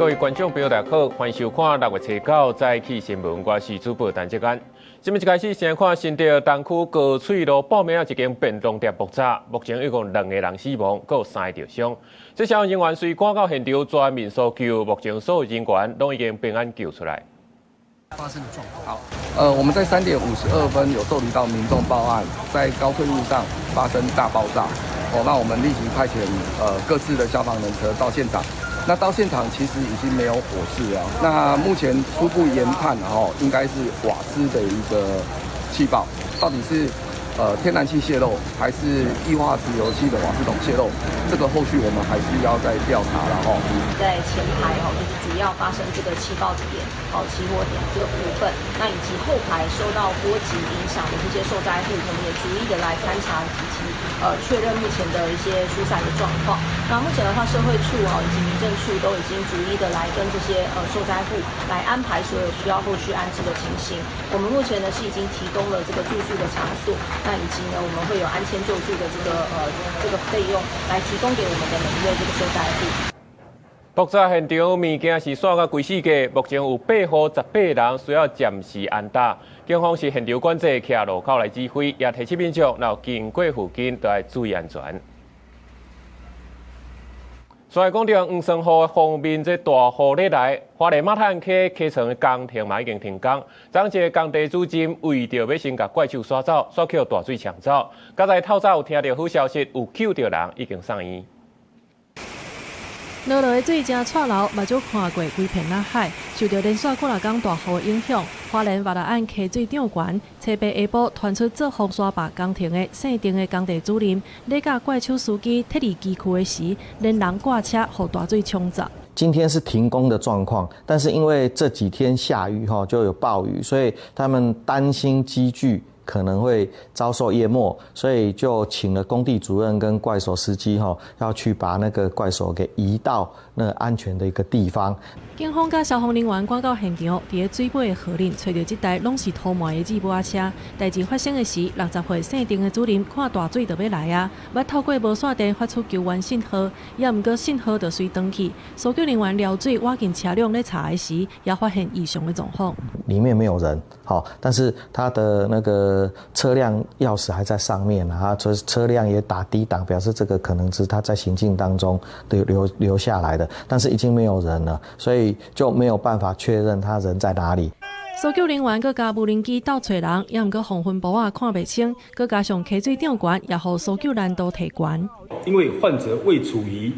位观众朋友，大家好，欢迎收看6月7日早起新闻，我是主播陈志安。新闻一开始，先看新竹东区高翠路报名一间便当店爆炸，目前一共2个人死亡，各有3个受伤。这消防人员随赶到现场全面搜救，目前所有人员都已经平安救出来。发生的状况。好，我们在3点52分有受理到民众报案，在高翠路上发生大爆炸。那我们立即派遣各式的消防人车到现场。那到现场其实已经没有火势了。那目前初步研判，应该是瓦斯的一个气爆，到底是天然气泄漏还是液化石油气的瓦斯桶泄漏，这个后续我们还是要再调查了在前排就是主要发生这个气爆点起火点这个部分，那以及后排受到波及影响的这些受灾户，我们也逐一的来勘察以及确认目前的一些疏散的状况。那目前的话，社会处以及民政处都已经逐一的来跟这些受灾户来安排所有需要后续安置的情形。我们目前呢是已经提供了这个住宿的场所，那以及呢我们会有安迁救助的这个费用来提供给我们的每一位这个受灾户。爆炸现场物件是散到规世界，目前有8户18人需要暂时安搭。警方是现场管制，徛路口来指挥，也提醒民众，若经过附近都要注意安全。所以讲到黄山河方面，这大雨咧来，花莲马滩溪溪床的工程嘛已经停工。昨一个工地主任为着要先甲怪兽刷走，煞去大水抢走。刚才透早有听到好消息，有救到人，已经送医。落落的水正窜流，目睭看过规片那海，受到连续几日天大雨的影响，花莲八大岸溪水涨悬。车北下晡传出做风沙坝工程的姓丁的工地主任，咧甲怪手司机撤离机区的时，连人挂车，互大水冲走。今天是停工的状况，但是因为这几天下雨就有暴雨，所以他们担心机具可能会遭受淹没，所以就请了工地主任跟怪手司机要去把那个怪手给移到那个安全的一个地方。警方甲消防人员赶到现场，伫咧水尾的河林找到这台拢是涂满的日摩车。代志发生的时，60岁姓丁的主任看大水就要来啊，要透过无线电发出救援信号，也毋过信号就随断去。搜救人员撩水挖进车辆咧查的时，也发现异常的状况。里面没有人，但是他的那个车辆钥匙还在上面啊，车辆也打低档，表示这个可能是他在行进当中留下来的，但是已经没有人了，所以就没有办法确认他人在哪里。搜救人员佮加无人机斗找人，也毋过黄昏薄仔看袂清，佮加上溪水涨悬，也互搜救难度提悬。因为患者未处于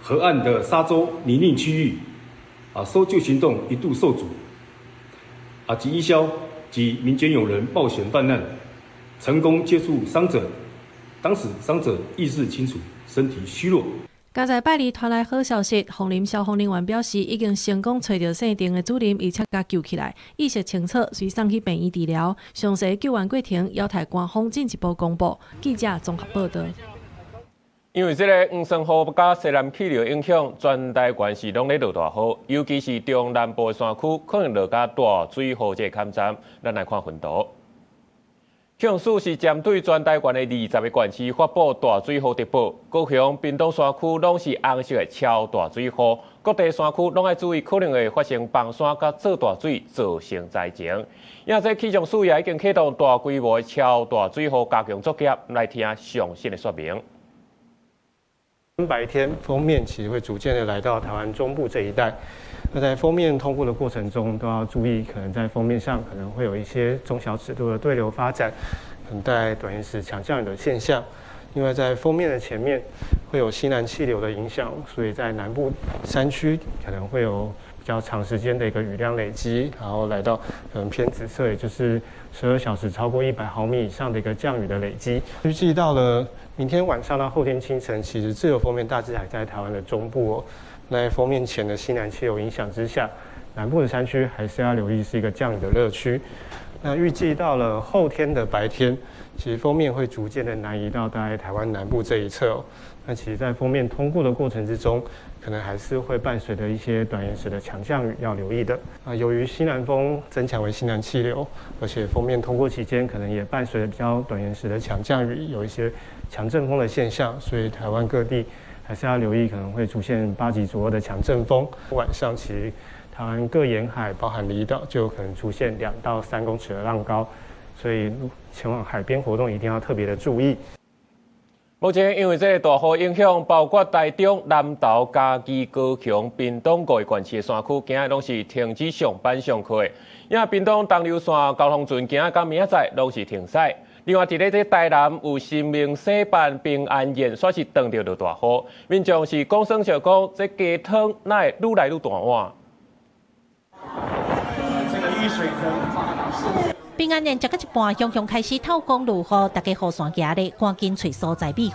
河岸的沙洲泥泞区域，搜救行动一度受阻，及义消及民间友人报险犯难，成功接触伤者。当时伤者意识清楚，身体虚弱。刚才拜二传来好消息，凤林消防人员表示，已经成功找到姓丁的主任，而且甲救起来，意识清楚，随送去病院治疗。详细救援过程要待官方进一步公布。记者综合报道。因为这个黄山河甲西南气流影响，全台县市拢咧落大雨，尤其是中南部的山区，可能落甲大水河这勘站。咱来看分图。气象署是针对全台湾的20个县市发布大水河特报，高雄、屏东山区拢是红色的超大水河，各地山区拢要注意可能会发生崩山甲造大水造成灾情。因这气象署也已经启动大规模的超大水河加强作业，来听详细的说明。白天锋面其实会逐渐的来到台湾中部这一带，那在锋面通过的过程中都要注意，可能在锋面上可能会有一些中小尺度的对流发展，可能带来短延时强降雨的现象。因为在锋面的前面会有西南气流的影响，所以在南部山区可能会有比较长时间的一个雨量累积，然后来到可能偏紫色，也就是12小时超过100毫米以上的一个降雨的累积。预计到了明天晚上到后天清晨，其实自由锋面大致还在台湾的中部哦。那锋面前的西南气流影响之下，南部的山区还是要留意是一个降雨的热区。那预计到了后天的白天，其实锋面会逐渐的南移到大概台湾南部这一侧哦。那其实在锋面通过的过程之中，可能还是会伴随着一些短延时的强降雨要留意的。由于西南风增强为西南气流，而且锋面通过期间可能也伴随着比较短延时的强降雨，有一些强阵风的现象，所以台湾各地还是要留意可能会出现8级左右的强阵风。晚上其实台湾各沿海，包含离岛，就有可能出现2到3公尺的浪高，所以前往海边活动一定要特别的注意。目前因为这个大雨影响，包括台中、南投、嘉义、高雄、屏东5个县市的山区，今日拢是停止上班上课的。因为屏东东流线交通船今日到明仔载拢是停驶。另外，伫咧这台南有新明洗办平安宴，煞是当着大雨，民众是讲声笑讲，这鸡汤哪会愈来愈大碗。这个遇水声。平安夜食到一半，雄雄开始透光如雨，大家雨伞行咧，赶紧找所在避雨。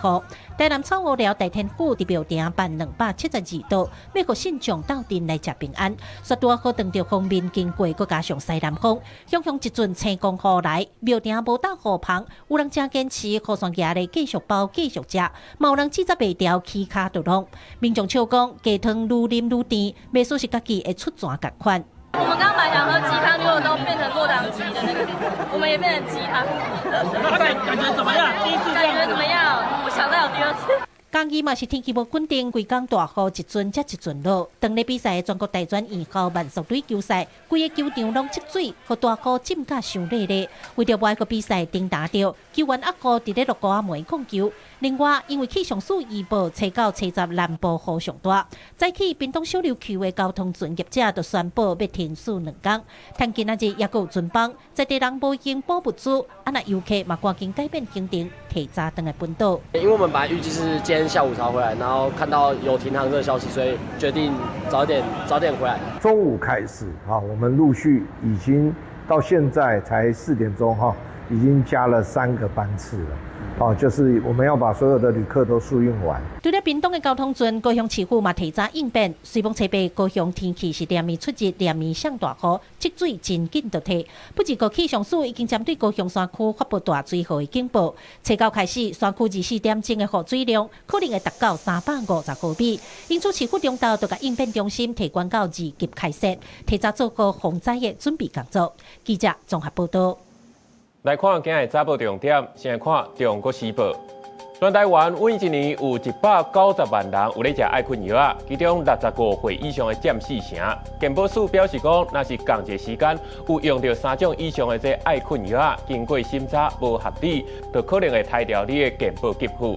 台南草湖寮大天府伫庙埕办272度，要互信众斗阵来食平安。煞拄好当着方面经过，佮加上西南风，雄雄一阵青光雨来，庙埕无搭雨棚，有人正坚持雨伞行咧，继续包继续食，嘛有人指责袂调，起骹就拢。民众笑讲，鸡汤愈啉愈甜，袂说是家己会出钱共款。我们刚刚本来想喝鸡汤，结果都变成落汤鸡的那个，我们也变成鸡汤。感觉怎么样？第一次感觉怎么样？不想再有第二次。嘉义嘛是天气无稳定，规工大雨，一阵接一阵落。当日比赛全国大专2号慢速垒球赛，规个球场拢积水，和大雨浸甲伤累咧。为着外个比赛顶打着，球员阿哥伫咧落高梅控球。另外，因为气象署预报初9、初10南部雨上大，早起屏东小琉球的交通船业者就宣布要停驶2天。但今仔日也有船帮，在地人无经补物资，啊那游客嘛赶紧改变行程，提早回来本岛。因为我们本来预计是今天下午才回来，然后看到有停航这个消息，所以决定早点回来。中午开始啊，我们陆续已经到现在才4点钟哈，已经加了3个班次了。就是我们要把所有的旅客都输运完。对了，屏东的交通船高雄市府嘛提早应变，随风车北高雄天气是连绵出日，连绵上大雨，积水真紧就退。不止个气象署已经针对高雄山区发布大水河的警报，初9开始，山区24点钟的雨水量可能会达到350毫米，因此市府中昼就甲应变中心提管到2级开设，提早做好防灾的准备工作。记者综合报道。来看今日早报重点，先来看《中国时报》。全台湾每一年有190万人有咧食爱困药啊，其中65岁以上的占4成。健保署表示讲，若是同一时间有用到3种以上的这爱困药啊，经过审查无合理，就可能会汰掉你的健保给付。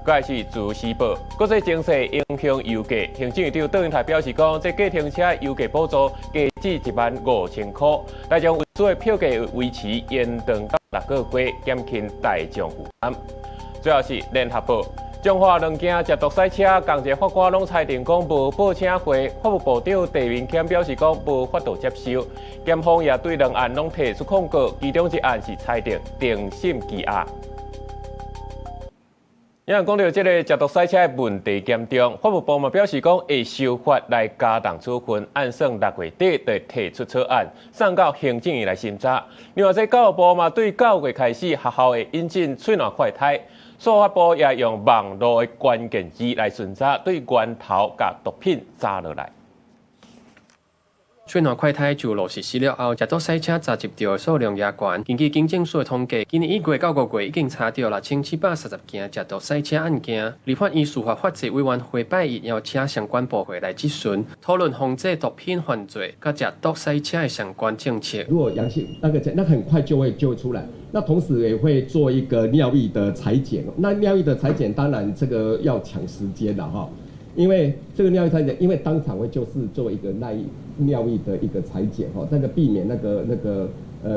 再来是《自由时报》，国际情势影响油价，行政院长邓英台表示讲，这计程车油价补助加至15000块，来将运输的票价维持延长到6个月，减轻大众负担。最后是《联合报》，中华2件食毒赛车，同一个法官拢裁定讲无报请会，法务部长陈明谦表示讲无法度接受，检方也对2案拢提出控告，其中1案是裁定定性羁押。因为讲到这个食毒赛车的问题严重，法务部嘛表示讲会修法来加重处分，按算6月底就提出草案，送到行政院来审查。另外，这教育部嘛对9月开始学校会引进喙瘾快筛，司法部也用网络的关键字来巡查，对源头甲毒品查落来。喙瘾快筛就落实施了后，食毒赛车查入到的数量也悬。根据警政署的统计，今年1月到5月已经查到6730件食毒赛车案件。立法院司法法制委员会拜一邀请相关部会来质询，讨论防治毒品犯罪甲食毒赛车的相关政策。如果阳性，那很快就会出来。那同时也会做一个尿液的采检。那尿液的采检当然这个要抢时间了哈。因为这个尿液采检，因为当场会就是做一个尿液的一个采检哈，那个避免那个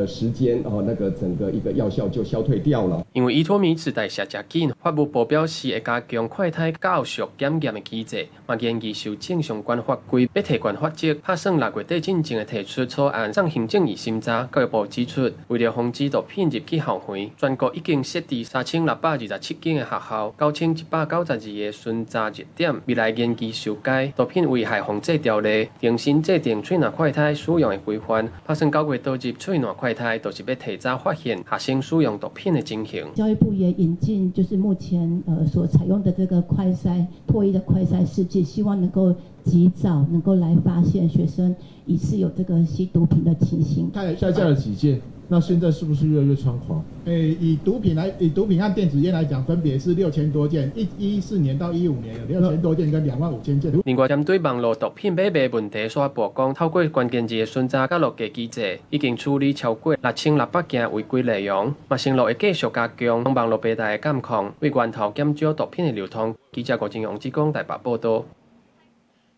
时间那个整个一个药效就消退掉了。因为依托米时代下真紧，法务部表示会加强快筛教育检验的机制，嘛建议修正相关法规，要提悬法则，拍算6月底进前的提出草案上行政院审查。教育部指出，为了防止毒品入去校园，全国已经设置3627间的学校，9192个巡查热点，未来研究修改毒品危害防治条例，重新制定喙瘾快筛使用的规范，拍算9月导入喙瘾快筛，就是要提早发现学生使用毒品的情形。教育部也引进，就是目前所采用的这个快筛唾液的快筛试剂，希望能够及早能够来发现学生疑似有这个吸毒品的情形。看下降了几件，那现在是不是越来越猖狂？以毒品和电子烟来讲，分别是6000多件，14年到15年有6000多件跟25000件。另外，针对网络毒品买卖问题所曝光，透过关键字的巡查甲落架机制，已经处理超过6600件违规内容。嘛，承诺会继续加强网络平台的监控，为源头减少毒品的流通。记者郭金勇、志光台北报道。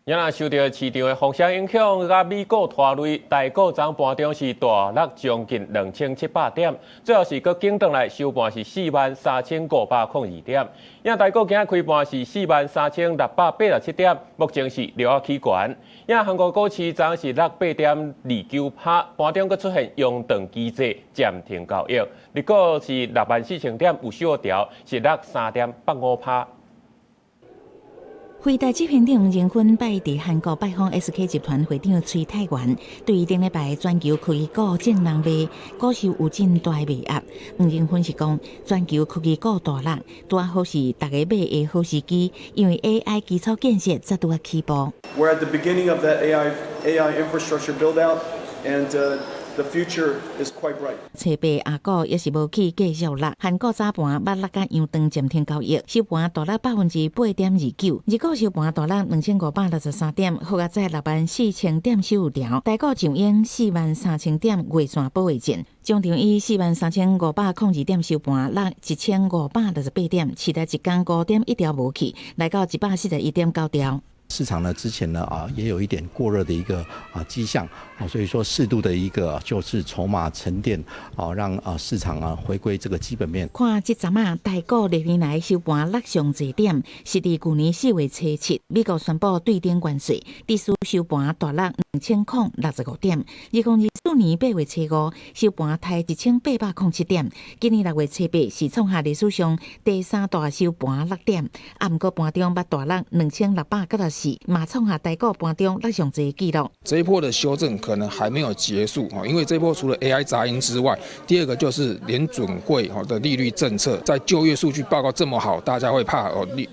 也若受到市场的风险影响，甲美股拖累，台股昨盘中是大落将近2700点，最后是佫紧转来收盘是43502点。也台股今日开盘是43687点，目前是略起悬。也韩国股市昨是落8.29%，盘中佫出现熔断机制暂停交易。日股是64000点有小调，是落3.85%。回台积片顶任坤拜伫韩国拜访 SK 集团会长崔泰元，对顶礼拜全球科技股正人卖，股市有真大卖压。任坤是讲，全球科技股大落，拄好是大家买的好时机，因为 AI 基础建设才拄起步。We're at the beginning of that AI infrastructure build out, and the future is quite bright. 车币下股也是无去继续落，韩国早盘捌落甲阳灯暂停交易，收盘大落8.29%，日股收盘大落2563点，好在在64000点收条，台股上演43000点月线保卫战，中场以43502点收盘，落1568点，其他一天5点一条无去，来到141点9条。市场呢之前呢也有一点过热的一个迹象所以说适度的一个就是筹码沉淀让市场回归这个基本面。看这阵台股历年来收盘落上侪点，是伫去年4月初7，美国宣布对顶关税，指数收盘大落2065点，日共24年8月初5收盘抬1807点，今年6月初8是创下历史上第3大收盘落点，不过盘中捌大落2694。马创下台股盘中落上侪纪录。这一波的修正可能还没有结束因为这一波除了 AI 杂音之外，第二个就是联准会的利率政策，在就业数据报告这么好，大家会怕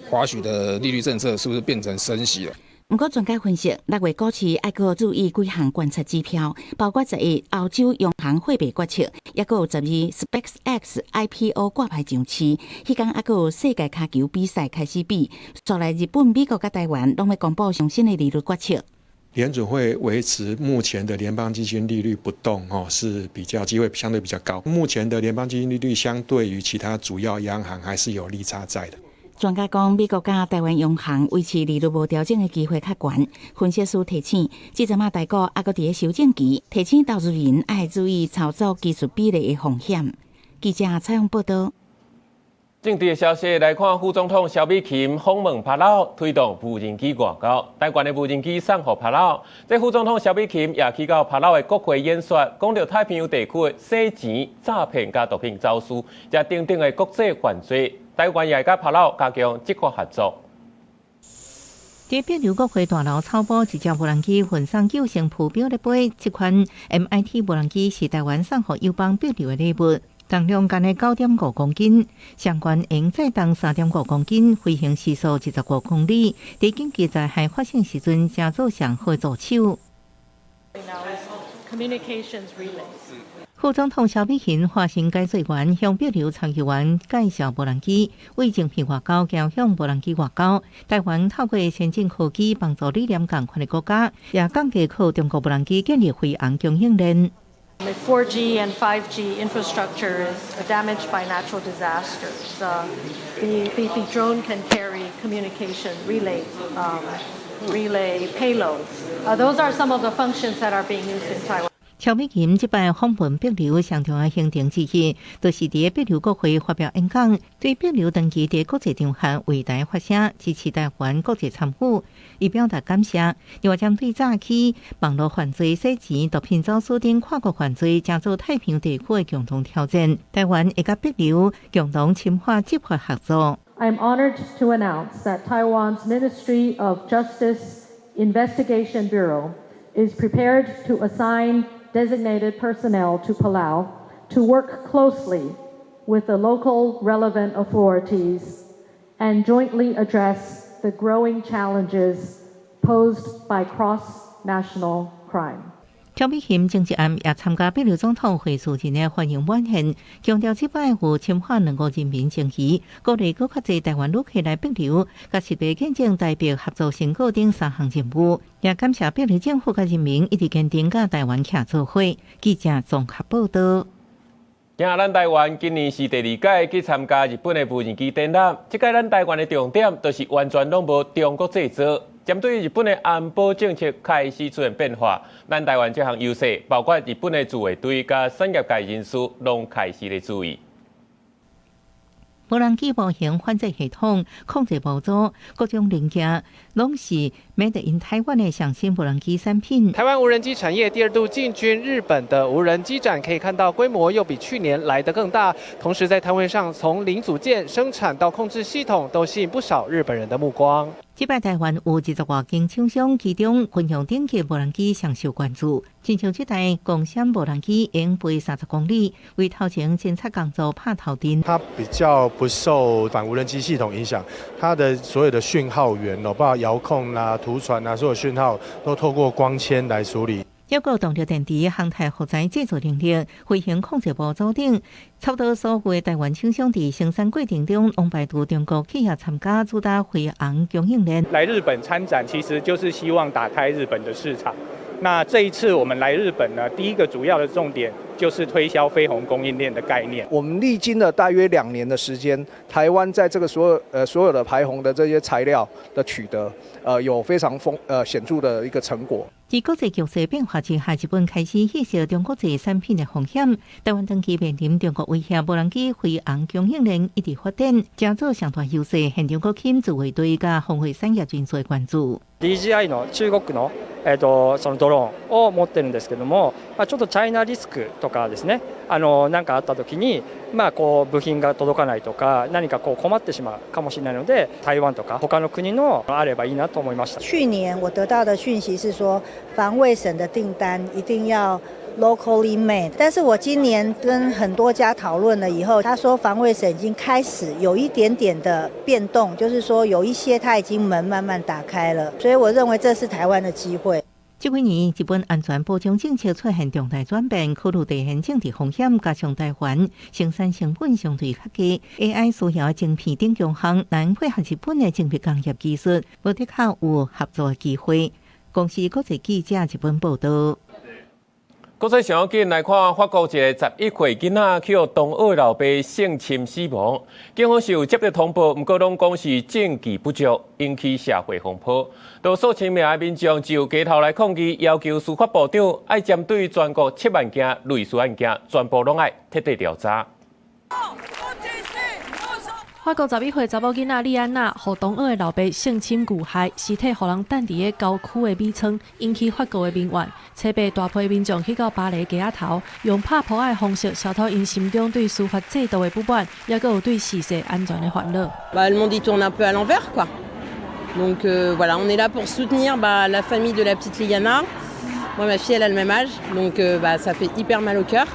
华许的利率政策是不是变成升息了？不过专家分析，6月股市要搁注意几项观察指标，包括11澳洲央行货币决策，也搁有12 SpaceX IPO 挂牌上市，迄天还搁有世界卡球比赛开始比，再来日本、美国甲台湾拢要公布上新的利率决策。联准会维持目前的联邦基金利率不动是比较机会相对比较高。目前的联邦基金利率相对于其他主要央行还是有利差在的。专家讲，美国甲台湾央行维持利率无调整的机会较悬。分析师提醒，即阵台股还搁伫修正期，提醒投资人爱注意操作技术比例的风险。记者采访报道。政治的消息来看，副总统萧美琴访问帕劳，推动无人机外交。台湾的无人机送予帕劳，这副总统萧美琴也去到帕劳的国会演说，讲到太平洋地区的洗钱、诈骗加毒品走私，加等等的国际犯罪。台湾也甲帕劳加强执法合作。在北流国会大楼草埔一架无人机运送救生浮标的杯，这款 MIT 无人机是台湾送予友邦北流的礼物，重量间的9.5公斤，相关应载重3.5公斤，飞行时速15公里。在紧急灾害发生时阵，正做上好助手。副总统萧美琴化身解说员，向北流参议员介绍无人机，为政治外交走向无人机外交。台湾透过先进科技帮助理念共款的国家，也降低靠中国无人机建立飞航供应链。4G and 5G infrastructure is damaged by natural disasters. The drone can carry communication relay payloads. Those are some of the functions that are being used in Taiwan. 萧美琴这摆访问北流上重要行程之一，就是伫北流国会发表演讲，对北流长期伫国际场合为台发声，支持台湾国际参与，以表达感谢。另外，针对早期网络犯罪、洗钱、毒品走私等跨国犯罪，正做太平洋地区的共同挑战，台湾会甲北流共同深化执法合作。I am honored to announce that Taiwan's Ministry of Justice Investigation Bureau is prepared to assign designated personnel to Palau to work closely with the local relevant authorities and jointly address the growing challenges posed by cross-national crime. 邱美琴政治案也参加秘鲁总统会事前的欢迎晚宴，强调这摆有侵犯两国人民情谊，鼓励更较侪台湾旅客来秘鲁，甲设备见证代表合作成果等3项任务，也感谢秘鲁政府甲人民一直坚定甲台湾徛做伙。记者综合报道。今咱台湾今年是第2届去参加日本的无人机展览，这届咱台湾的重点就是完全拢无中国制造。针对日本的安保政策开始出现变化，咱台湾这项优势，包括日本的自卫队甲产业界人士，拢开始咧注意。无人机模型反制系统、控制模组、各种零件，拢是 Made in Taiwan 的上新无人机产品。台湾无人机产业第2度进军日本的无人机展，可以看到规模又比去年来得更大。同时在摊位上，从零组件生产到控制系统，都吸引不少日本人的目光。这摆台湾有20多间厂商，其中军用顶级无人机上受关注。亲像这台共享无人机，能飞30公里，为头前侦测工作拍头阵。它比较不受反无人机系统影响，它的所有的讯号源包括遥控啦、图传啊，所有讯号都透过光纤来处理。还有动力电池、航太火灾制作能力、飞行控制模组等，差不多所有的台湾厂商伫生产过程中，拢拜托中国企业参加，主打飞航供应链。来日本参展，其实就是希望打开日本的市场。那这一次我们来日本呢，第一个主要的重点就是推销飞鸿供应链的概念。我们历经了大约2年的时间，台湾在这个所有的排洪的这些材料的取得，有非常显著的一个成果。在国际局势变化之下，日本开始意识到中国制产品的风险。台湾长期面临中国威胁，无人機飛航供應鏈一直發展，加做上大優勢，現場國企自衛隊甲防衛產業人士關注。DJI の中国のそのドローンを持ってるんですけども、ちょっとチャイナリスクとかですね、何かあった時にこう部品が届かないとか何かこう困ってしまうかもしれないので、台湾とか他の国のあればいいなと思いました。去年我得到的讯息是说，防卫省的订单一定要 locally made， 但是我今年跟很多家讨论了以后，他说防卫省已经开始有一点点的变动，就是说有一些他已经门慢慢打开了，所以我认为这是台湾的机会。这几年，日本安全保障政策出现重大转变，考虑地缘政治风险，加上台湾生产成本相对较低 ，AI 需要的晶片等强项，难配合日本的精密工业技术，无的确有合作的机会。公司国际记者日本报道。国际上紧来看，法国一个11岁囡仔去互同学老爸性侵死亡，警方是有接到通报，不过拢讲是证据不足，引起社会风波。多数千名的民众就街头来抗议，要求司法部长爱针对全国7万件类似案件，全部拢爱彻底调查。法国11岁查某囡仔莉安娜，互同学的老爸性侵遇害，尸体互人等伫个郊区的米仓，引起法国的民怨。车被大批民众去到巴黎街仔头，用拍扑的方式消除因心中对司法制度的不满，也有对逝世安全的烦恼。Le monde y tourne un peu à l'envers, quoi. Donc voilà, on est là pour soutenir la famille de la petite Liana. Moi, ma fille, elle a le même âge, donc ça fait hyper mal au cœur.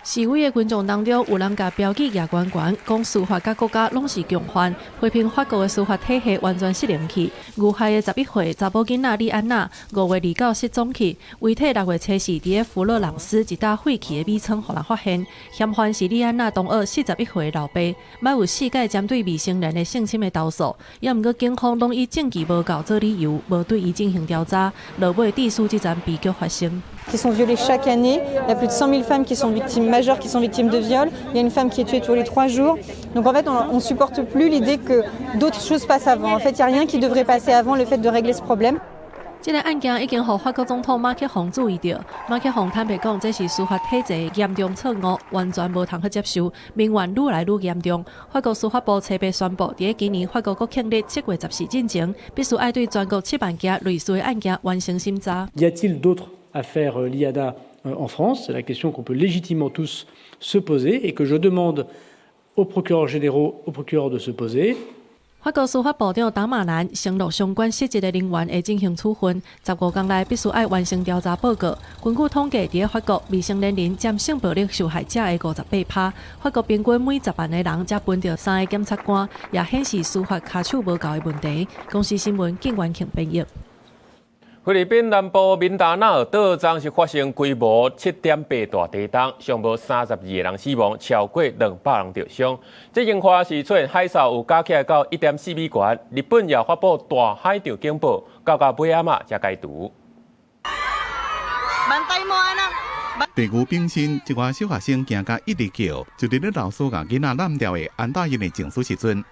示威的群众当中，有人甲标记举悬悬，讲司法甲国家拢是共犯，批评法国的司法体系完全失灵去。遇害的11岁查某囡仔莉安娜，5月29失踪去，遗体6月初四伫个弗勒朗斯一搭废弃的米仓，互人发现。嫌犯是莉安娜同学41岁的老爸，捌有4届针对未成年的性侵的投诉，也毋过警方拢以证据无够做理由，无对伊进行调查，落尾致使这桩悲剧发生。 qui sont violées chaque année. Il y a plus de 100 000 femmes qui sont victimes majeures, qui sont victimes de viol. Il y a une femme qui est tuée tous les 3 jours. Donc en fait, on ne supporte plus l'idée que d'autres choses passent avant. En fait, il n'y a rien qui devrait passer avant le fait de régler ce problème. 这个案件已经让法国总统马克宏注意到。马克宏坦白讲，这是司法体制严重错误，完全无通去接受，民怨愈来愈严重。法国司法部车被宣布，在今年法国国庆日7月14之前，必须要对全国7万件类似的案件完成审查。Y a-t-il d'autres affaires Liada en France? C'est la question qu'on peut légitimement tous se poser et que je demande aux procureurs généraux, aux procureurs de se poser. 法国司法部长达马兰承诺相关涉及的人员会进行处分，15天内必须要完成调查报告。根据统计，在法国未成年人占性暴力受害者的58%。法国平均每10万个人才分到3个检察官，也显示司法卡手无够的问题。公司新闻景元庆编译。菲律宾南部民达纳尔岛昨是发生规模 7.8 大地震，上无32个人死亡，超过200人受伤。这樱花是出现海啸有加起来到 1.4 米悬。日本也发布大海潮警报，到尾仔嘛才解除。地区冰心一个小学生惊甲一直叫，就伫咧老师甲囡仔揽掉的安大因的情绪时阵。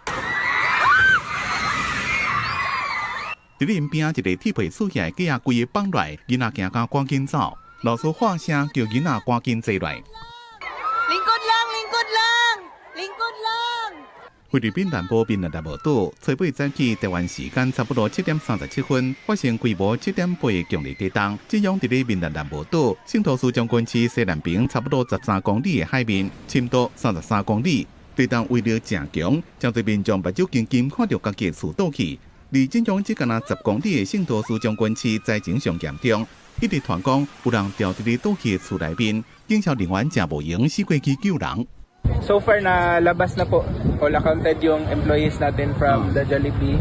伫咧因边一个铁皮厝下鸡仔规个放落，囡仔惊甲赶紧走，老师喊声叫囡仔赶紧坐落。菲律宾南部闽南大无岛，初八早起台湾时间差不多7点37分，发生规模 7.8的强烈地震，震央伫咧闽南大无岛圣托斯将军市西南边差不多13公里的海面，深度33公里。地震威力正强，将对民众目睭紧紧看到家己的厝倒去。离震央只敢若10公里的圣托斯将军市灾情上严重，一直传讲有人掉伫咧倒去的厝内面，警消人员正无用死过去救人。So far na labas na po, all accounted yung employees natin from the Jollibee.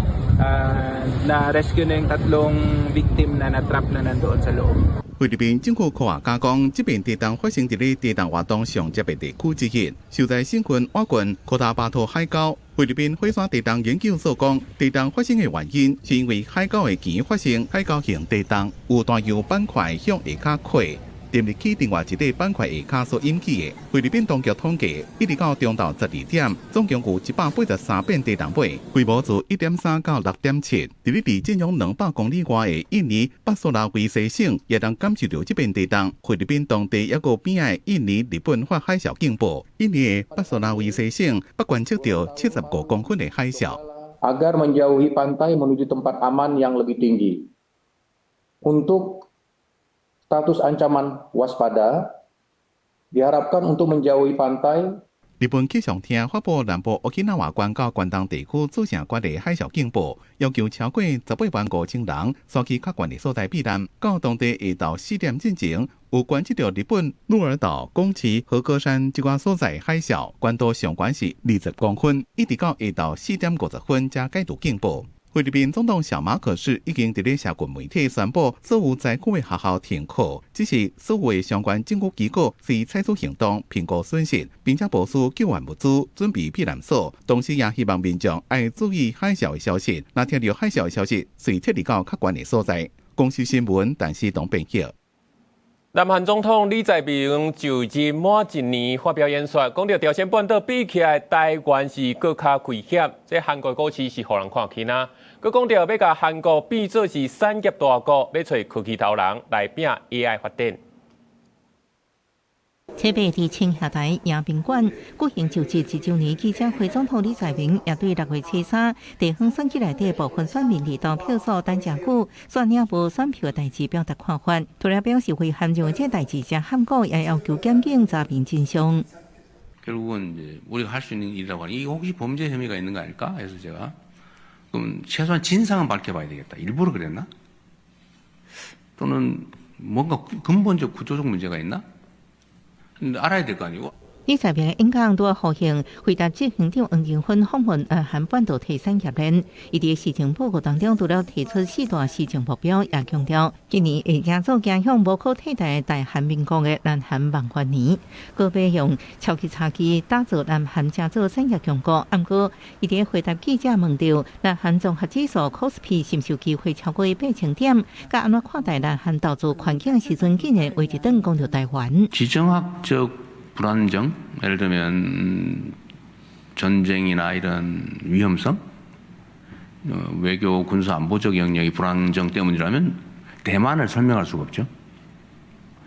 Na-rescue na yung 3 victim na na-trap na nandoon sa loob. 菲律宾政府科学家讲，这边地震发生伫咧地震活动上接的地区之一，就在新昆瓦郡科塔巴托海沟。菲律宾火山地震研究所讲，地震发生的原因是因为海沟的前发生海沟型地震，有大油板块向下溃。沉入去另外一个板块下骹所引起的。菲律宾当局统计，一直到中昼12点，总共有183遍地震尾，规模自 1.3 到 6.7。伫咧离震央200公里外的印尼巴索拉维西省，也能感受到这边地震。菲律宾当地也有边的印尼、日本发海啸警报。印尼的巴索拉维西省不观测到75公分的海啸。Agar menjauhi pantai menuju tempat aman yang lebih tinggi. Untuk status ancaman waspada diharapkan untuk menjauhi pantai。日本气象厅发布南部沖縄县到关东地区造成关的海啸警报，要求超过185000人选去较悬的所在避难。到当地下昼4点进前，有观测到日本鹿儿岛、宫崎、和歌山一寡所在海啸，关度上悬是20公分，一直到下昼4点50分才解除警报。菲律宾总统小马可是已经伫咧社群媒体宣布，所有灾区的学校停课，只是所有的相关政府机构是采取行动评估损失，并且部署救援物资，准备避难所。同时也希望民众要注意海啸的消息，若听到海啸的消息，随撤离到较悬的所在。公司新闻，但是董编辑。南韩总统李在明就任满1年发表演说，讲到朝鲜半岛比起来，台湾是更加危险。这韩国股市是互人看起呐。佮讲到要甲韩国变做是产业大国，要找科技头人来拼 AI 发展。台北伫青霞台迎宾馆举行就职1周年记者会，总统李在明也对6月初3地方选举内底部分选民离岛票数等真久，选领无选票的代志表达看法。除了表示遗憾，认为这代志真坎坷，也要求检警查明真相。 결국은 이제 우리가 할 수 있는 일이라고 하니 이게 혹시 범죄 혐의가 있는 거 아닐까 해서 제가 그럼 최소한 진상은 밝혀봐야 되겠다. 일부러 그랬나? 또는 뭔가 근본적 구조적 문제가 있나? 알아야 될 거 아니고. 李在明演讲拄好行回答执行长黄建勋访问韩半导体产业链，伊伫施政报告当中除了提出4大施政目标，也强调今年会加速走向无可替代的大韩民国的南韩万华年，个别用超级差距打造南韩加做产业强国。不过，伊伫回答记者问到南韩综合指数 KOSPI 是毋是有机会超过8000点，甲安怎看待南韩投资环境时阵，竟然为一等讲到台湾。 불안정, 예를 들면 전쟁이나 이런 위험성, 외교, 군사, 안보적 영역이 불안정 때문이라면 대만을 설명할 수가 없죠.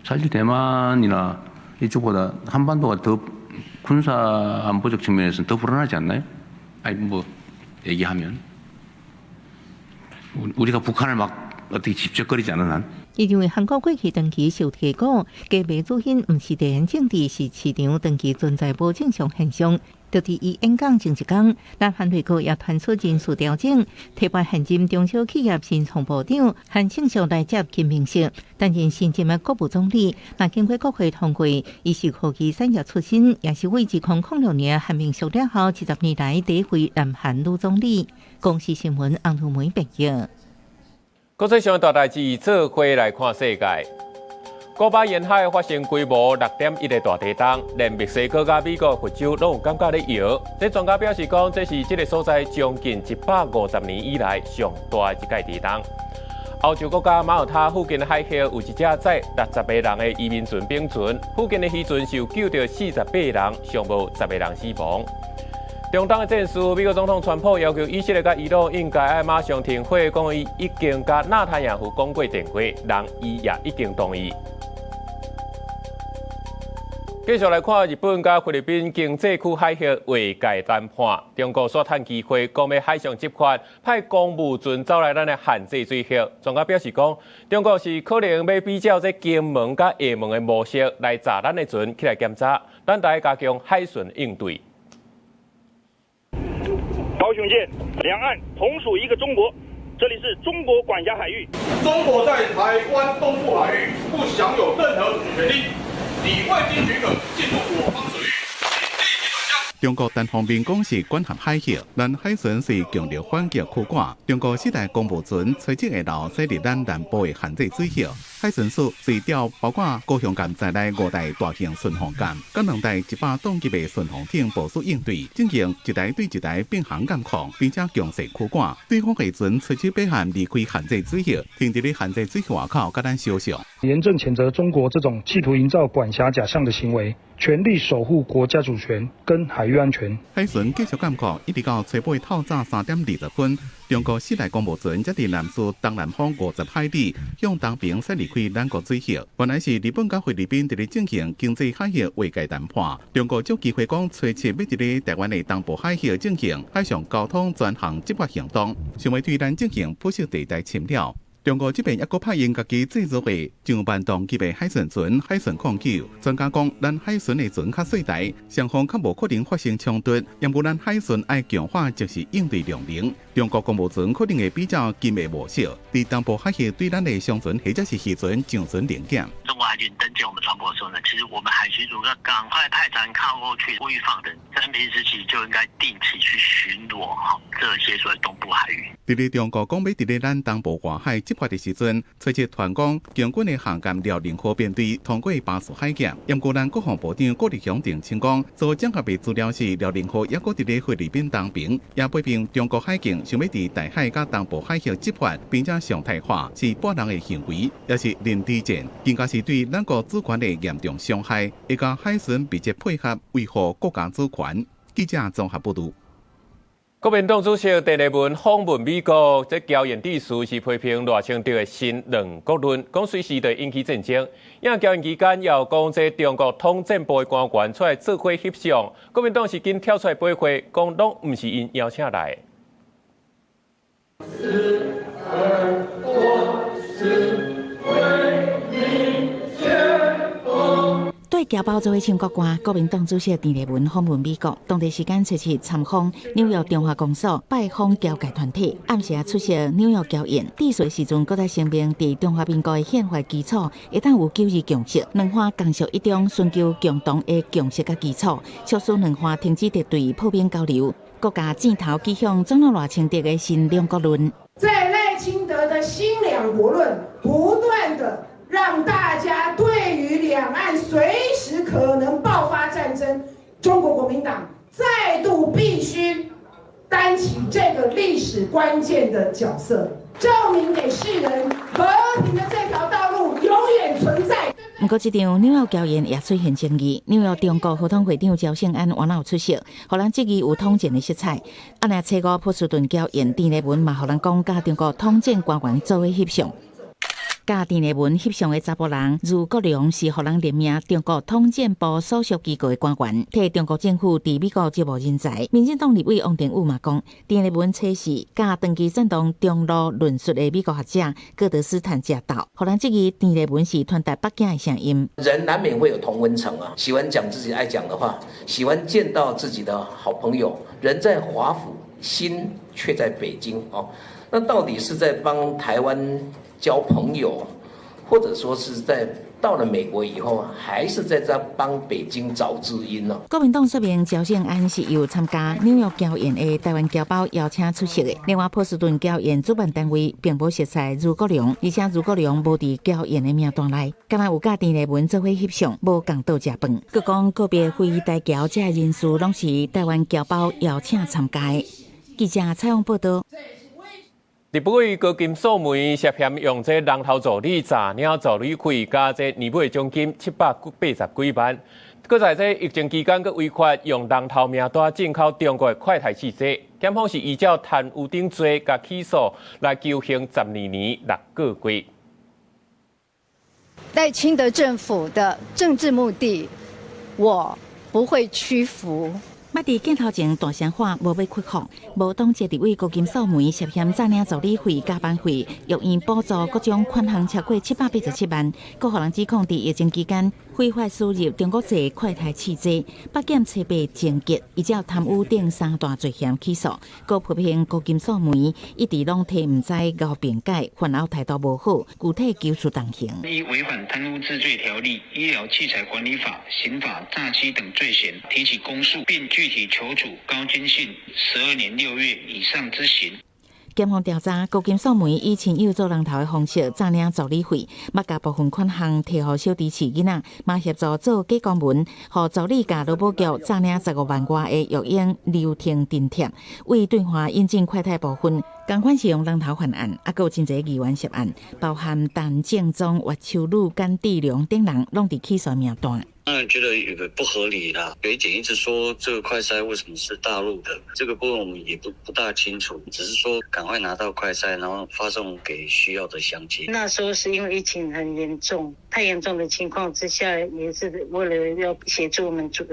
사실 대만이나 이쪽보다 한반도가 더 군사, 안보적 측면에서는 더 불안하지 않나요? 아니 뭐 얘기하면 우리가 북한을 막 어떻게 집적거리지 않은 한. 伊认为韩国过去长期受提高，加卖主品毋是地缘政治，是市场长期存在无正常现象。就伫伊演讲前一天，南韩内阁也传出人事调整，提拔现任中小企业新创部长韩庆祥来接金明锡，担任新任的国务总理。那经过国会通过，伊是科技产业出身，也是为2006年韩明锡了后70年来第一位南韩女总理。公司新闻洪如梅报道。国际上大代志做伙来看世界。古巴沿海发生规模6.1个大地震，连墨西哥甲美国佛州拢有感觉咧摇。这专家表示讲，这是这个所在将近150年以来上大一届地震。欧洲国家马耳他附近的海峡有一只载60个人的移民船冰船，附近的渔船受救到48人，尚无10个人死亡。中东的战事，美国总统川普要求以色列甲伊朗应该爱马上停火，讲伊已经甲纳坦雅胡讲过电话，人伊也已经同意。继续来看日本甲菲律宾经济区海峡划界谈判，中国煞趁机会讲要海上执法，派公务船走来咱的限制水域。专家表示讲，中国是可能要比较这金门甲厦门的模式来炸咱的船起来检查，咱大加强海巡应对。高雄舰，两岸同属一个中国，这里是中国管辖海域。中国在台湾东部海域不享有任何主权利，你未经许可进入我方水域，请立即转向。中国单方面讲是管辖海峡，但海巡是强调反击驱赶。中国4台公务船垂直下路驶入咱南部的限制水域。海巡署随调包括高雄舰在内5台大型巡防舰，跟2台100吨级的巡防艇部署应对，进行一台对一台并行监控，并且强势驱赶。对方渔船垂直北岸离开限制水域，停伫咧限制水域外口，甲咱相向。严正谴责中国这种企图营造管辖假象的行为，全力守护国家主权跟海域安全。海巡继续监控，一直到初八透早3点20分，中国4台公务船才伫南苏东南方50海里，向东边驶离开咱国水域。原来是日本甲菲律宾伫咧进行经济海峡划界谈判，中国有机会讲初7要伫咧台湾的东部海峡进行海上交通专项执法行动，想要对咱进行捕捉地带侵扰。中国这边也搁派因家己制作的上万吨级的海巡船、海巡控救。专家讲，咱海巡的船较细台，双方较无可能发生冲突，因为咱海巡爱强化即时应对量能。中国公务船可能会比较紧的模式，伫东部海峡对咱的商船或者是渔船上船临检。中国海军登舰我们船舶的时候呢，其实我们海巡署要赶快派船靠过去预防的，在平时期就应该定期去巡逻这些所谓东部海域。伫咧中国讲要伫咧咱东部外海执法的时阵，初7团讲强军的航舰辽宁号编队通过巴士海检，因过咱国防部长郭立雄澄清讲，所整合的资料是辽宁号也搁伫咧菲律宾东边，也批评中国海警想要伫台海甲东部海峡执法，并且常态化是霸人的行为，也是认知战，更加是对咱国主权的严重伤害。会甲海巡密切配合，维护国家主权。记者综合报道。国民党主席陈立文访问美国，这交易地事是批评赖清德的新两国论，讲随时会引起战争。因交易期间要讲这中国统战部的官员出来做伙翕相，国民党是紧跳出来背会，讲拢唔是因邀请来的。对侨胞做伙唱国歌，国民党主席陈立文访问美国，当地时间初7参访纽约中华公所，拜访侨界团体。暗时出席纽约侨宴，致辞时阵，搁在声明伫中华民国的宪法基础，会当有9二共识，两方共属一中，寻求共同的共识甲基础，促使两方停止敌对，普遍交流。国家箭头指向总统赖清德的新两国论。在赖清德的新两国论，不断的让大家对于两岸随时可能爆发战争，中国国民党再度必须担起这个历史关键的角色，证明给世人和平的这条道路永远存在。不过，这场纽约交宴也出现争议。纽约中国合同会长赵胜安原来有出席，互人质疑有统战的色彩。啊，那初5波士顿交宴，陈立文嘛，互人讲甲中国统战官员做伙翕相。甲陈立文翕相的查甫人如国良是互人任命中国统战部所属机构的官员，替中国政府伫美国招募人才。民进党立委王定宇嘛讲，陈立文测试甲长期赞同中路论述的美国学者戈德斯坦驾到，互人质疑陈立文是传达北京的声音。人难免会有同温层啊，喜欢讲自己爱讲的话，喜欢见到自己的好朋友。人在华府，心却在北京哦。那到底是在帮台湾交朋友，或者说是在到了美国以后，还是在这帮北京找知音呢。国民党说明赵胜安是由参加纽约校宴的台湾侨胞邀请出席的。另外，波士顿校宴主办单位并无熟悉俞国良，而且俞国良无伫校宴的名单内，敢若有甲陈丽文做伙翕相，无共倒食饭。佮讲个别非台侨这人士拢是台湾侨胞邀请参加的。记者采访报道。日本位高金素梅涉嫌用这人头助理诈领助理费，加这年尾奖金780几万。搁在这疫情期间，佮违法用人头名单进口中国的快台汽车，检方是依照贪污等罪甲起诉来求刑12年6个月。赖清德政府的政治目的，我不会屈服。捌伫镜头前大声喊无要屈服，无党籍立委高金素梅涉嫌诈领助理费、加班费、用于补助各种款项超过787万，各互人指控伫疫情期间非法输入中国籍快台汽车，北检车牌情节，以及贪污等3大罪嫌起诉。各批评高金素梅一直拢提唔知熬辩解，犯后态度无好，具体求处当刑。依违反贪污治罪条例、医疗器材管理法、刑法诈欺等罪嫌提起公诉，并具体求处高金信12年6月以上之刑。检方调查，高金素梅以亲友做人头的方式诈领助理费，捌甲部分款项摕予小弟饲囡仔，嘛协助做假公文，予助理甲劳保局诈领15万外的育婴流程津贴，为对华引进快泰部分。同款是用人头犯案，还有真侪议员涉案，包含陈建忠、岳秋露、甘地良等人，拢伫起诉名单。当然觉得有不合理啦。北检一直说这个快筛为什么是大陆的，这个部分我们也不大清楚，只是说赶快拿到快筛，然后发送给需要的乡亲。那时候是因为疫情很严重，太严重的情况之下，也是为了要协助我们族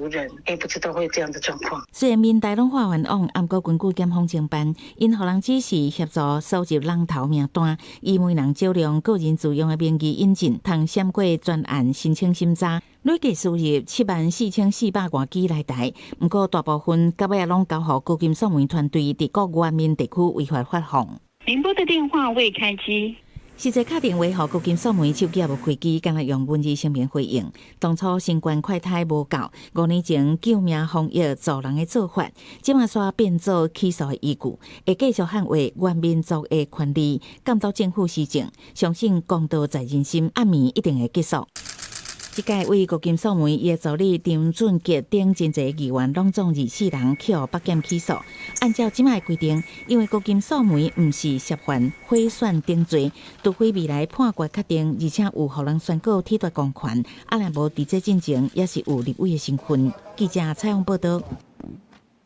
人，不知道会这样的状况。虽然面台拢化完网，不过根据检方侦办，因互人指示协助收集人头名单，以每人少量个人自用的名义引进，通闪过专案申请审查。累计输入74400多支来台，不过大部分到尾拢交予高金素梅团队伫各原民地区违法发放。您拨的电话未开机。实际打电话予高金素梅手机也无开机，敢若用文字声明回应。当初新冠快筛无够，5年前救命防疫助人的做法，即马煞变做起诉的依据，会继续捍卫原民族的权利，监督政府施政，相信公道在人心，暗暝一定会结束。即届为高金素梅伊的助理张俊杰等真侪议员拢总24人去予北检起诉。按照即卖规定，因为高金素梅毋是涉犯贿选等罪，除非未来判决确定，而且有互人宣告剥夺公权，若无伫这进前也是有立委的身份。记者采访报道。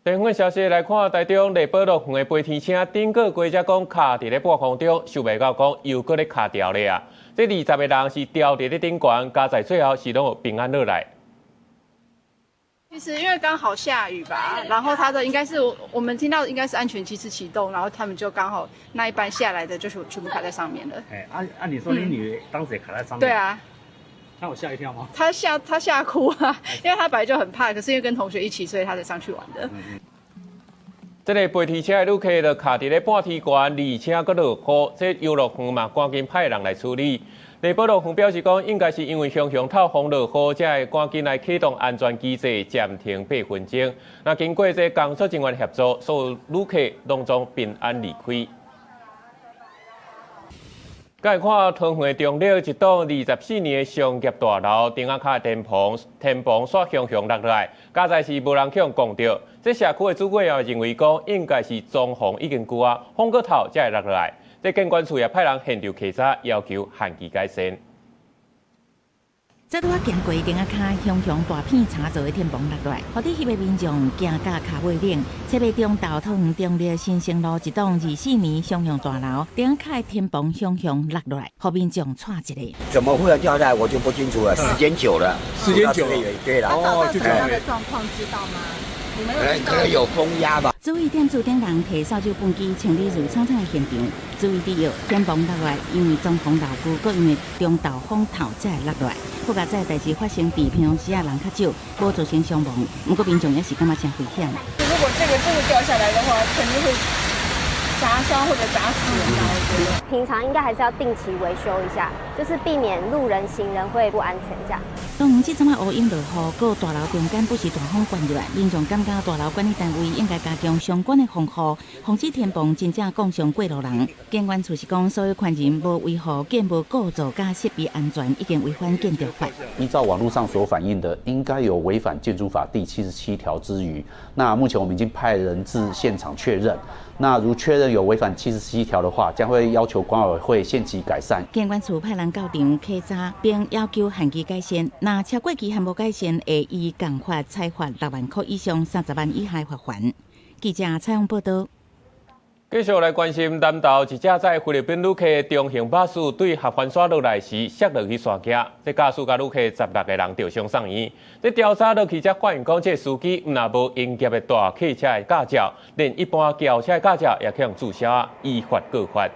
地方的消息来看，台中内保路园的飞天车顶个月才讲卡伫咧半空中，想袂到讲又搁咧卡掉咧啊！这20个人是吊伫咧顶悬，加在最后是拢有平安落来。其实因为刚好下雨吧，然后它的应该是我们听到应该是安全机制启动，然后他们就刚好那一班下来的就是全部卡在上面了。按你说你女当时也卡在上面？对啊。他有吓一跳吗？他吓哭啊，因为他本来就很怕，可是因为跟同学一起，所以他才上去玩的。这个飞天车的旅客就卡伫咧半天悬，而且搁落雨，这游乐园嘛赶紧派人来处理。内保路园表示讲，应该是因为熊透风落雨，才会赶紧来启动安全机制，暂停8分钟。那经过这工作人员协助，所有旅客拢总平安离开。再看桃园中立一栋24年的商业大楼，顶下卡天棚煞熊落来，加在是无人去讲到。这社区的主管也认为讲，应该是装潢已经旧啊，风过头才会落来。这监管处也派人现场稽查，要求限期改善。这拄仔行过顶下卡熊大片茶座的天棚落来，互伫翕的民众行甲脚尾冷。侧边中道桃园中立新生路一栋24年商用大楼，顶下卡的天棚熊落落来，互民众踹一个。怎么忽然掉下来，我就不清楚了。时间久了，对了。哦，就这样的状况知道吗？你们可能有风压吧。指挥点驻点人摕扫帚本机清理如苍苍的现场，注意滴药天棚落来，因为装潢牢固，佮因为中岛风头才会落落来。不过这代志发生地平时人较少，无造成伤亡，不过民众也是感觉真危险。如果这个真的掉下来的话，肯定会砸伤或者砸死人的。我觉得平常应该还是要定期维修一下。就是避免路人、行人会不安全这样。当这阵乌云落雨，搁大楼中间不时大风灌入来，民众感觉大楼管理单位应该加强相关的防护，防止天崩真正撞上过路人。监管处是讲，所有权人无维护建物构造加设备安全，已经违反建筑法。依照网络上所反映的，应该有违反建筑法第77条之余。那目前我们已经派人至现场确认。那如确认有违反77条的话，将会要求管委会限期改善。监管处派人到场稽查，并要求限期改善。那超过期还无改善，会依共法裁罚6万块以上30万以下罚款。记者采访报道。继续来关心南投一架载菲律宾旅客中型巴士对合欢山落来时摔落去山脚，这驾驶甲旅客16个人吊伤送医。这调查落去才发现，讲这司机毋但无应急的大汽车的驾照，连一般轿车的驾照也可能注销，依法告发。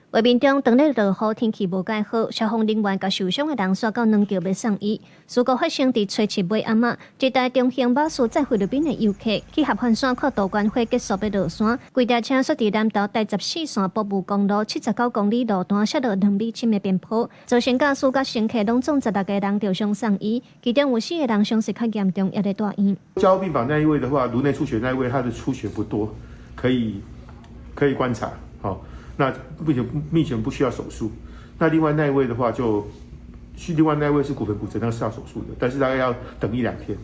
画面中，当日落雨，天气无介好，消防人员甲受伤的人刷到2桥要送医。事故发生伫初七尾暗仔，一台中型巴士载菲律宾的游客去合欢山看渡关花结束要落山，规台车驶伫南投第14线北部公路79公里路段摔落2米深的边坡，造成驾驶甲乘客拢总16个人吊伤送医，其中有4个人伤势较严重，也在大院。加护病房那一位的话，颅内出血那一位，他的出血不多，可以观察，好。那目前不需要手术。那另外那一位的话另外那一位是骨盆骨折，那是要手术的，但是大概要等1-2天，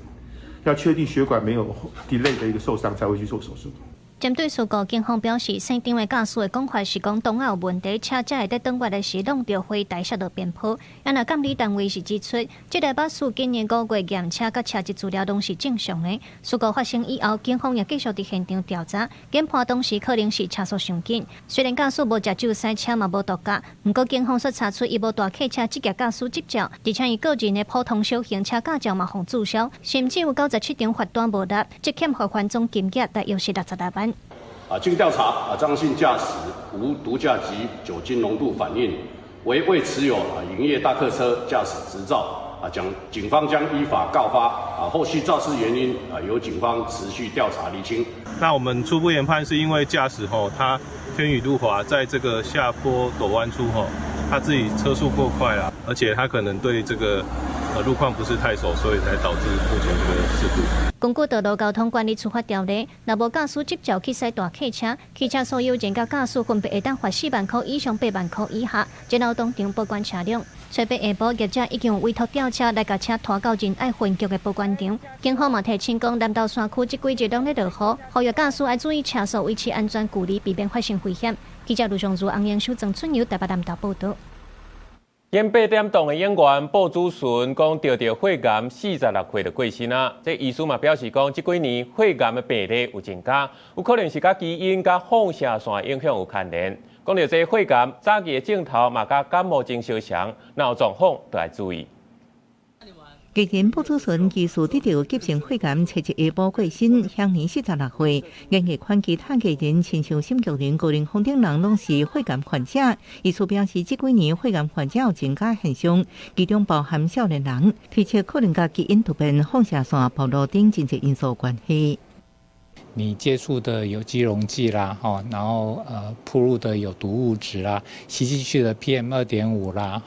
要确定血管没有 delay 的一个受伤才会去做手术。针对事故，警方表示，现场的驾驶的讲法是讲动有问题，车才会在转弯的时弄到花台摔落边坡。然而，监理单位是指出，这台巴士今年5月验车甲车籍资料拢是正常的。事故发生以后，警方也继续伫现场调查，研判当时可能是车速上紧。虽然驾驶无食酒塞车嘛无毒驾，不过警方所查出伊无大客车职业驾驶执照，而且伊个人的普通小型车驾照嘛互注销，甚至有97张罚单无纳，积欠罚款总金额大约是60万。经调查，张姓驾驶无毒驾及酒精浓度反应，未持有营业大客车驾驶执照。警方将依法告发。后续肇事原因由警方持续调查厘清。那我们初步研判是因为驾驶他天雨路滑，在这个下坡陡弯处他自己车速过快了，而且他可能对这个路况不是太熟，所以才导致目前这个事故。根据道路交通管理处罚条例，若无驾驶执照去驶大客车，汽车所有人甲驾驶分别会当罚4万块以上8万块以下，然后当场保管车辆。初八下晡，业者已经有委托吊车来甲车拖到仁爱分局的保管场。警方嘛提醒讲，南投山区即几日拢咧落雨，呼吁驾驶要注意车速，维持安全距离，避免发生危险。记者卢尚如、洪英秀、郑春游台北南投报道。演8点档的演员鲍祖顺讲，得肺癌46岁就过身啊。这医师嘛表示讲，这几年肺癌的病例有增加，有可能是甲基因、甲放射线影响有牵连。讲到这肺癌，早期的镜头嘛甲感冒症相像，若有状况都要注意。日前，鲍祖顺疑似得到急性肺癌，初一下晡过身，享年46岁。演艺圈其他艺人，亲像沈玉琳、高凌风等人，拢是肺癌患者。医师表示，这几年肺癌患者有增加现象，其中包含少年人，推测可能甲基因突变、放射线暴露等经济因素关系。你接触的有机溶剂啦，然后铺入的有毒物质啦，吸进去的 PM2.5 啦，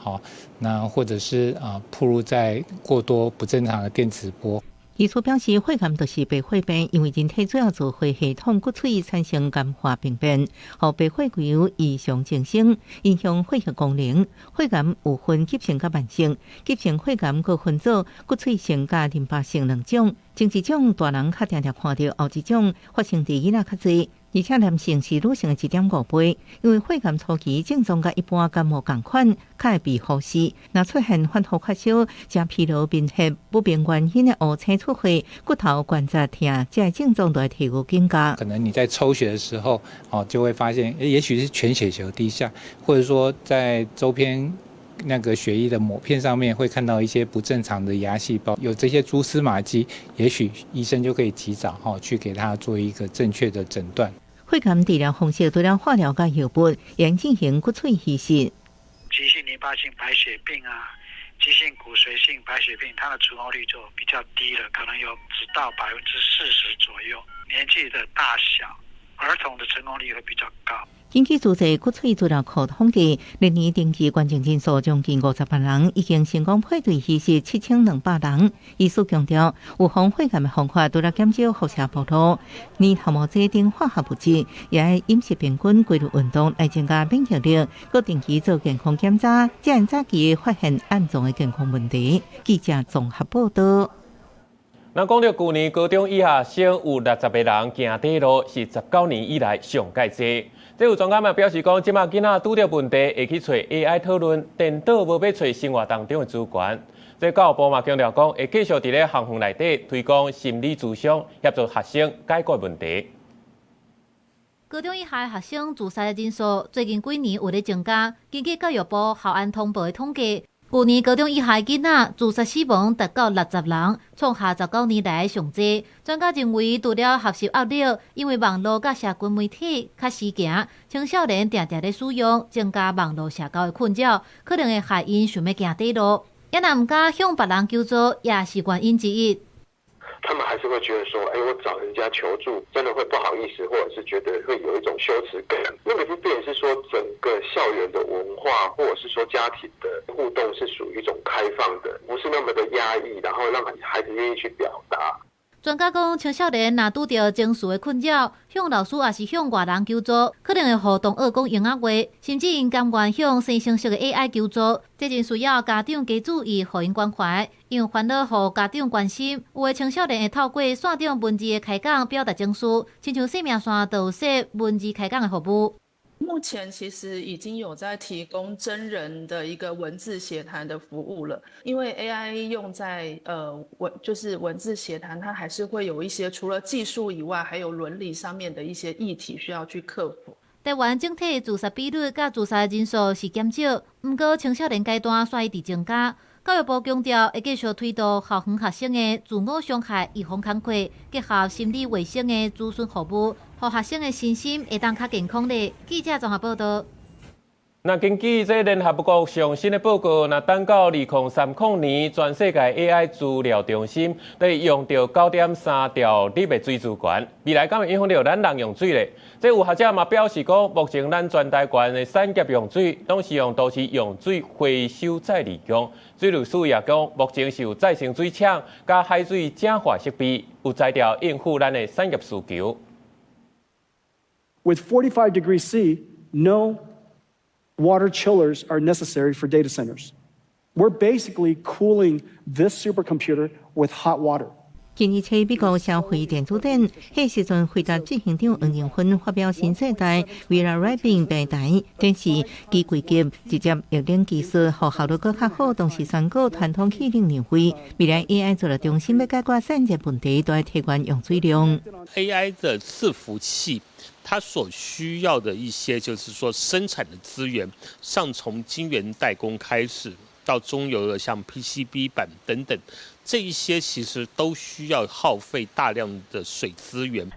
那或者是铺入在过多不正常的电磁波。医师表示，肺癌就是白血病，因为人体主要造血系统骨髓产生癌化病变，和白血球异常增生，影响血液功能。肺癌有分急性甲慢性，急性肺癌可分做骨髓性甲淋巴性2种，前一种大人较常常看到，后一种发生伫囡仔较侪。而且男性是女性的1.5倍，因为肺癌初期症状甲一般感冒同款，较会被忽视。若出现反复发烧、加疲劳、面黑、不明原因的乌青出血、骨头关节痛，这些症状都要提高警觉。可能你在抽血的时候，就会发现，也许是全血球低下，或者说在周边那个血液的抹片上面会看到一些不正常的芽细胞，有这些蛛丝马迹，也许医生就可以及早去给他做一个正确的诊断。肺癌治疗方式除了化疗和药物，也进行骨髓移植。急性淋巴性白血病急性骨髓性白血病，它的成功率就比较低了，可能有只到40%左右。年纪的大小，儿童的成功率会比较高。根据自治国粹资料库统计，历年登记关键人数将近50万人，已经成功配对稀释7200人。医师强调，有防血癌的方法除了减少辐射暴露、年头毛剂等化学物质，也要饮食平均、规律运动来增加免疫力，搁定期做健康检查，才能早期发现暗藏的健康问题。记者综合报道。咱讲到去年高中以下生有60个人行底路，是19年以来上界多。这有专家嘛表示讲，即马囡仔拄着问题会去找 AI 讨论，电脑无要找生活当中的资源。这教育部嘛强调讲，会继续伫咧学校内底推广心理咨商，协助学生解决问题。高中以下学生自杀的人数最近几年有咧增加。根据教育部校安通报的统计，去年高中以下囡仔自杀死亡达到60人，创下19年来上济。专家认为，除了学习压力，因为网络甲社群媒体较时行，青少年常常咧使用，增加网络社交的困扰，可能会害因想要行底路，也若唔敢向别人求助，也是原因之一。他们还是会觉得说，我找人家求助，真的会不好意思，或者是觉得会有一种羞耻感。那个就变成是说，整个校园的文化，或者是说家庭的互动是属于一种开放的，不是那么的压抑，然后让孩子愿意去表达。专家讲，青少年若拄到情绪的困扰，向老师也是向外人求助，可能会互同学讲婴仔话，甚至因甘愿向生成式的 AI 求助。这真需要家长加注意，互因关怀，因为烦恼互家长关心。有的青少年会透过线上文字的开讲表达情绪，亲像生命线就有设文字开讲的服务。目前其实已经有在提供真人的一个文字协谈的服务了，因为 AI 用在就是文字协谈，它还是会有一些除了技术以外，还有伦理上面的一些议题需要去克服。台湾整体自杀比率甲自杀人数是减少，不过青少年阶段却一直增加。教育部强调，会继续推动校园学生的自我伤害预防工作，结合心理卫生的咨询服务，让学生的身心会当较健康的。记者综合报道。那根据这联合国上新的报告，那等到2030年，全世界 AI 资料中心会用到9.3兆立的水资源，未来敢会影响到咱人用水咧？这有学者嘛表示讲，目前咱全台湾的产业用水拢是用都市用水回收再利用。水利署也讲，目前是有再生水厂加海水净化设备，有材料应付咱的产业需求。With 45 degrees C, no water chillers are necessary for data centers. We're basically cooling this supercomputer with hot water. 今日起，美国社会电子展，迄时阵回答执行长黄仁勋发表新世代 Vera Rubin 平台，展示其规格直接液冷技术，和效率更较好。同时宣告传统器能年会，未来 AI 做了中心要解决产业问题，都要提高用水量。AI 的伺服器。它所需要的一些，就是说生产的资源，上从晶圆代工开始，到中游的像 PCB 板等等，这一些其实都需要耗费大量的水资源。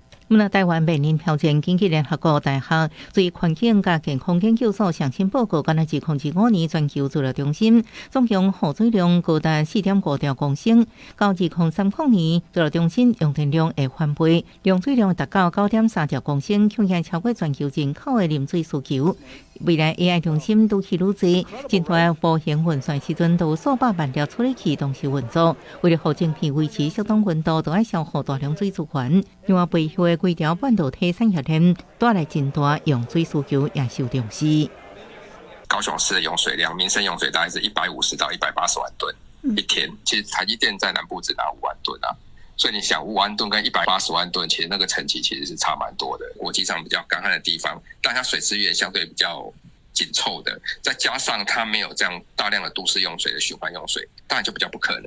台湾面临挑战，根据联合国大学对环境和健康研究所上新报告，今年2025年全球资料中心总共耗水量高达4.5兆公升，到2030年资料中心用电量会翻倍，用水量达到9.3兆公升，恐吓超过全球人口的饮水需求。未来 AI 中心愈去愈多，真大部型运算时阵都有数百万条处理器同时运作，为了让晶片维持适当温度，都要消耗大量水资源。另外，背后的几条半导体产业链带来真大用水需求也受重视。高雄市的用水量，民生用水大概是150到180万吨一天。其实台积电在南部只拿5万吨啊，所以你想5万吨跟180万吨，其实那个层级其实是差蛮多的。国际上比较干旱的地方，但它水资源相对比较紧凑的，再加上它没有这样大量的都市用水的循环用水，当然就比较不可能。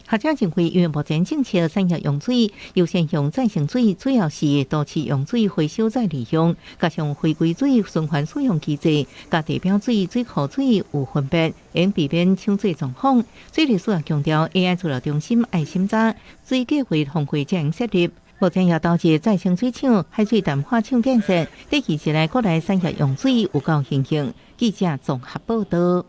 学者认为，因为目前政策产业用水优先用再生水，主要是都市用水回收再利用，加上回归水循环使用机制，甲地表水、水库水有分别，应避免抢水状况。水利署也强调 ，AI 资料中心爱审查，水计划通过才能设立。目前也导致再生水厂、海水淡化厂建设，对其未来国内产业用水有够形象。记者综合报道。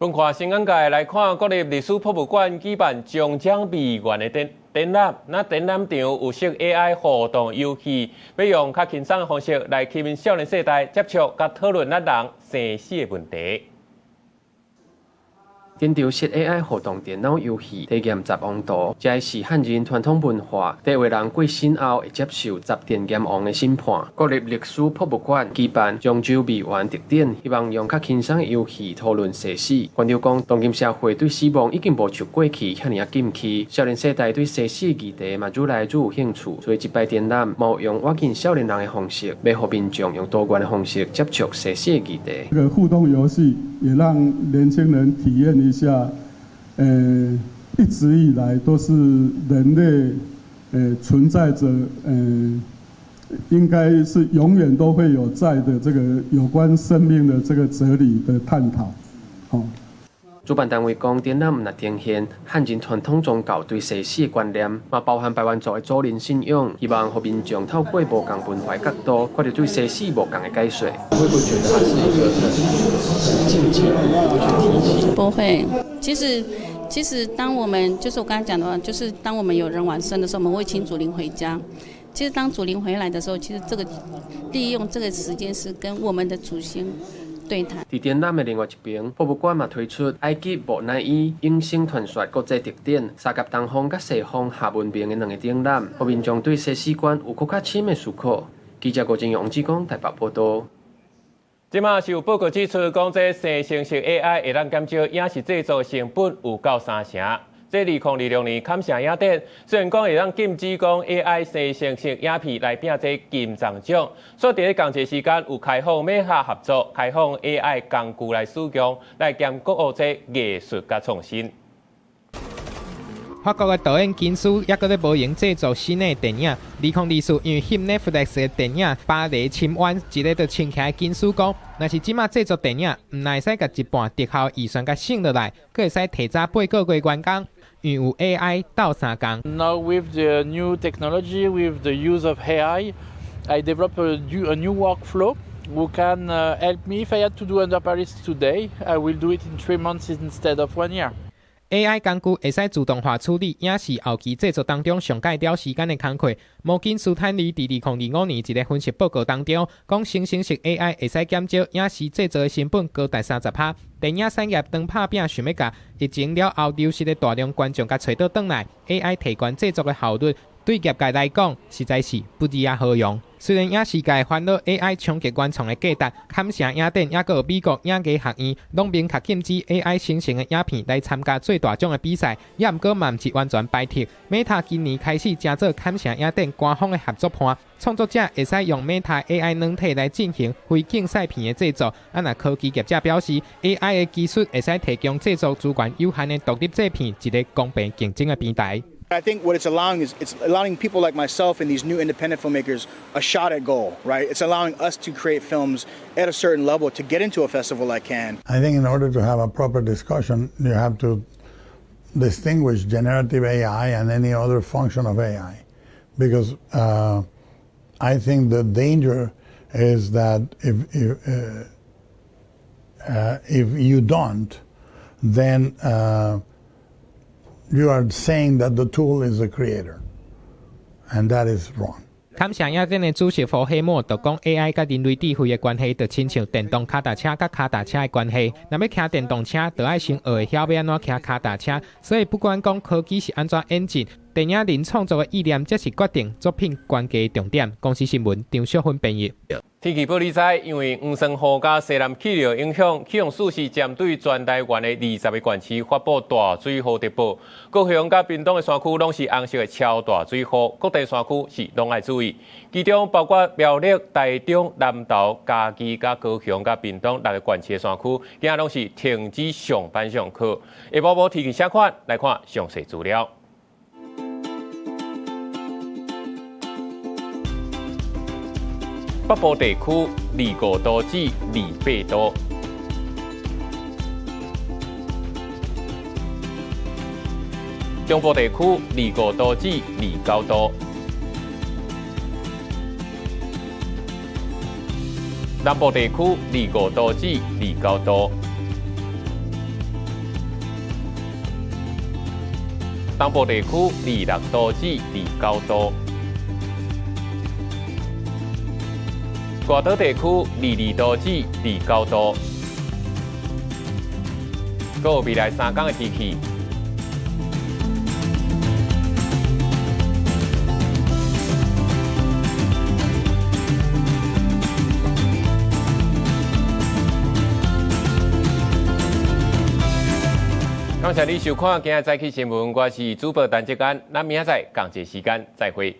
文化新闻界来看，国立历史博物馆举办中奖美元的展览。那展览场有设 AI 互动游戏，要用较轻松的方式来吸引少年世代接触甲讨论咱人生死的问题。展场设 AI 互动电脑游戏，体验十王图，这是汉人传统文化，第位人过身后会接受十殿阎王的审判。国立历史博物馆举办漳州美元特展，希望用较轻松的游戏讨论生死。馆长讲，当今社会对死亡已经无像过去遐尔禁忌，少年世代对生死议题嘛愈来愈有兴趣，所以这摆展览冒用挖近少年人的方式，要让民众用多元的方式接触生死的议题。这个互动游戏也让年轻人体验一下，一直以来都是人类，存在着，应该是永远都会有在的这个有关生命的这个哲理的探讨，主办单位讲，展览唔但呈现汉人传统宗教对生死的观念，嘛包含排湾族的祖人信仰，希望和民众透过无同文化角度，看到对生死无同的解说。会不会觉得它是一个很禁忌，不会去提起？不会，其实当我们就是我刚才讲的话，就是当我们有人往生的时候，我们会请祖灵回家。其实当祖灵回来的时候，其实这个利用这个时间是跟我们的祖先对谈。在展览的另外一边，博物馆嘛推出埃及木乃伊永生传说国际特展，三甲东方甲西方下文明的两个展览，让民众对生死观有更加深的思考。记者郭正勇、王志光台北报道。即马是有报告指出，讲这生成式 AI 会当减少影视制作成本有到3成。这2026年坎城影展虽然讲会当禁止讲 AI 生成式影片来拼这金像奖，所以伫咧同一时间有开放Meta合作，开放 AI 工具来使用，来兼顾这艺术甲创新。法国的导演金斯也搁咧无闲制作新的电影。2024因为翕 Netflix 的电影《巴黎深湾》，一个就穿起来金斯讲，若是即马制作电影，唔会使甲一半特效预算甲省落来，佫会使提早8个月完工。因有 AI 斗3工。Now with the new technology, with the use of AI, I developed a new workflow who can help me. If I had to do Under Paris today, I will do it in 3 months instead of 1 year. AI 工具会使自动化处理影视后期制作当中上介了时间的工课。摩根斯坦利伫2025年一个分析报告当中，讲生成式 AI 会使减少影视制作的成本高达30%。电影产业当拍拼想要甲疫情了后流失的大量观众甲找倒转来 ，AI 提高制作的效率，对业界来讲实在是不知也好用。虽然影视界烦恼 AI 冲击原创的价值，坎城影展也有美国影艺学院拢明确禁止 AI 生成的影片来参加最大奖的比赛，也毋过嘛毋是完全排斥。Meta 今年开始加做坎城影展官方的合作盘，创作者会使用 Meta AI 软体来进行非竞赛片的制作。若科技业者表示 ，AI 的技术会使提供制作资源有限的独立制片一个公平竞争的平台。I think what it's allowing is it's allowing people like myself and these new independent filmmakers a shot at goal, right? It's allowing us to create films at a certain level to get into a festival like Cannes. I think in order to have a proper discussion, you have to distinguish generative AI and any other function of AI. Because I think the danger is that if you don't, then you are saying that the tool is the creator, and that is wrong. 坎城影展的主席胡黑莫就讲 ，AI 甲人类智慧的关系，就亲像电动脚踏车甲脚踏车的关系。若要骑电动车，就要先学会晓要安怎骑脚踏车。所以不管讲科技是安怎演进，电影人创作的意念才是决定作品关键的重点。公司新闻张淑芬编译。天气报理知，因为黄山雨甲西南气流影响，气象署是针对全台湾的20个县市发布大水雨特报。高雄甲屏东的山区拢是红色的超大水雨，各地山区是拢要注意。其中包括苗栗、台中、南投、嘉义、甲高雄、甲屏东6个县市的山区，今仔拢是停止上班上课。下晡无天气啥款，来看详细资料。北部地区25度至28度，中部地区25度至29度，南部地区25度至29度，东部地区26度至29度，外岛地区22度至29度。还有未来3天的天气。感谢你收看今日早起新闻，我是主播陈志刚，咱明仔载同一时间再会。